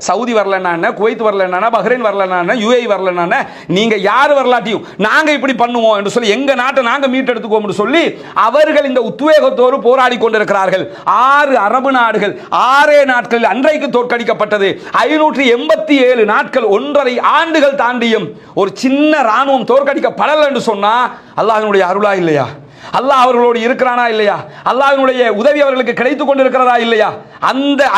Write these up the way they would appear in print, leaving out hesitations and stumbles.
Saudi வரலன்னா, Kuwait வரலன்னா, Bahrain வரலன்னா, யுஏஇ வரலன்னா, நீங்க யார் வரலாட்டியும் நாங்க இப்படி பண்ணுவோம் என்று சொல்லி எங்க நாட்டை நாங்க மீட்டெடுத்துக்குவோம் என்று சொல்லி அவர்கள் இந்த உத்வேகத்தோடு போராடி கொண்டிருக்கிறார்கள். 6 அரபு நாடுகள் 6 நாட்களில் அன்றைக்கு தோற்கடிக்கப்பட்டது. 587 நாட்கள் 1.5 ஆண்டுகள் தாண்டியும் ஒரு சின்ன ராணுவம் தோற்கடிக்கப்படல என்று சொன்னா அல்லாஹ்வினுடைய அருளா இல்லையா? அல்லாஹ் அவர்களோடு இருக்கிறானா இல்லையா? அல்லாஹ்வினுடைய உதவி அவர்களுக்கு கிடைத்துக் கொண்டிருக்கிறதா இல்லையா?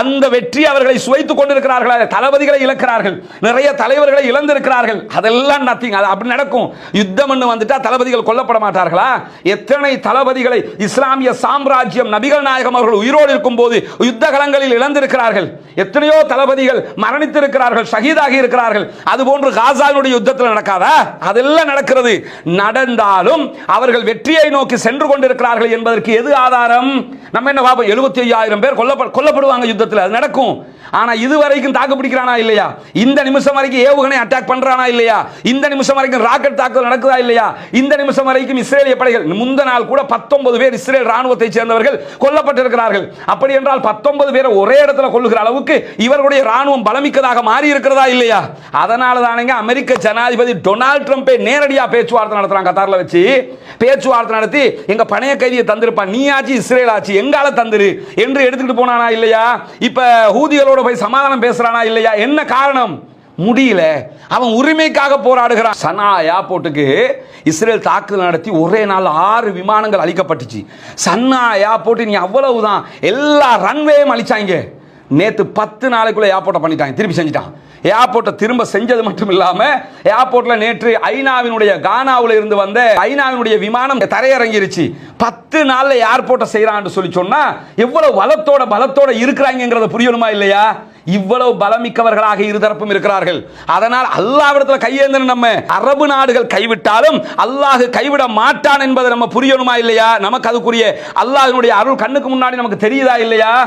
அந்த வெற்றி அவர்களை சுவைத்துக் கொண்டிருக்கிறார்களா? தளபதிகளை இழக்கிறார்கள், நிறைய தலைவர்களை இழந்திருக்கிறார்கள். அதெல்லாம் நத்திங். அது அப்படி நடக்கும். யுத்தம் வந்துட்டா தளபதிகள் கொல்லப்பட மாட்டார்களா? எத்தனை தளபதிகளை இஸ்லாமிய சாம்ராஜ்யம் நபிகள் நாயகம் அவர்கள் உயிரோடு இருக்கும் போது யுத்த களங்களில் இழந்திருக்கிறார்கள். எத்தனையோ தளபதிகள் மரணித்திருக்கிறார்கள், ஷஹீதாகி இருக்கிறார்கள். அதுபோன்று காசாவினுடைய யுத்தத்தில் நடக்காதா? அதெல்லாம் நடக்கிறது. நடந்தாலும் அவர்கள் வெற்றியை நோக்கி சென்று கொண்டிருக்கிறார்கள் என்பதற்கு எது ஆதாரம்? நம்ம என்ன பாப்போம், 75,000 பேர் கொல்லப்படுவாங்க யுத்தத்தில், அது நடக்கும். ஆனா இதுவரைக்கும் தாக்கு பிடிக்கிறானா இல்லையா? இந்த நிமிஷம் வரைக்கும் ஏவுகணை அட்டாக் பண்றானா இல்லையா? இந்த நிமிஷம் வரைக்கும் ராக்கெட் தாக்குதல் நடக்குதா இல்லையா? இந்த நிமிஷம் வரைக்கும் இஸ்ரேலிய படைகள், முந்த நாள் கூட 19 பேர் இஸ்ரேல் ராணுவத்தை சேர்ந்தவர்கள் கொல்லப்பட்டிருக்கிறார்கள். அப்படி என்றால் 19 பேரை ஒரே இடத்துல கொல்லுகிற அளவுக்கு இவர்களுடைய ராணுவம் பலமிக்கதாக மாறி இருக்கிறதா இல்லையா? அதனால தானங்க அமெரிக்க ஜனாதிபதி டொனால்ட் ட்ரம்பை நேரடியாக பேச்சுவார்த்தை நடத்துறாங்க. கத்தார்ல வச்சு பேச்சுவார்த்தை நடத்தி எங்க பணைய கைதியை தந்திருப்பா, நீ ஆச்சு இஸ்ரேல் ஆச்சு எங்கால தந்துரு என்று எடுத்துக்கிட்டு போனானா இல்லையா? இப்ப ஹூதிகளோட போய் சமாதானம் பேசுறானா இல்லையா? என்ன காரணம்? முடியல. அவன் உரிமைக்காக போராடுகிறான். சனா ஏர்போர்ட்டுக்கு இஸ்ரேல் தாக்குதல் நடத்தி ஒரே நாள் 6 விமானங்கள் அழிக்கப்பட்டுச்சு. சன்னா ஏர்போர்ட் நீ அவ்வளவுதான், எல்லா ரன்வேயும் அழிச்சாங்க. நேற்று 10 நாளைக்குள்ள ஏர்போர்ட்டை பண்ணிட்டாங்க, திருப்பி செஞ்சுட்டான். ஏர்போர்ட்டை திரும்ப செஞ்சது மட்டும் இல்லாம ஏர்போர்ட்ல நேற்று ஐநாவினுடைய கானாவில் இருந்து வந்த ஐநாவினுடைய விமானம் தரையிறங்கிருச்சு. 10 நாள்ல ஏர்போர்ட்டை செய்யறான்னு சொல்லி சொன்னா எவ்வளவு பலத்தோட இருக்கிறாங்கிறத புரியணுமா இல்லையா? இவ்வளவு பலமிக்கவர்களாக இருதரப்பும் இருக்கிறார்கள். அதனால் அல்லாஹ்விடத்துல கையேந்திர நம்ம அரபு நாடுகள் கைவிட்டாலும் அல்லாஹ் கைவிட மாட்டான் என்பதை நம்ம புரியணுமா இல்லையா? நமக்கு அதுக்குரிய அல்லாஹ்வினுடைய அருள் கண்ணுக்கு முன்னாடி நமக்கு தெரியுதா இல்லையா?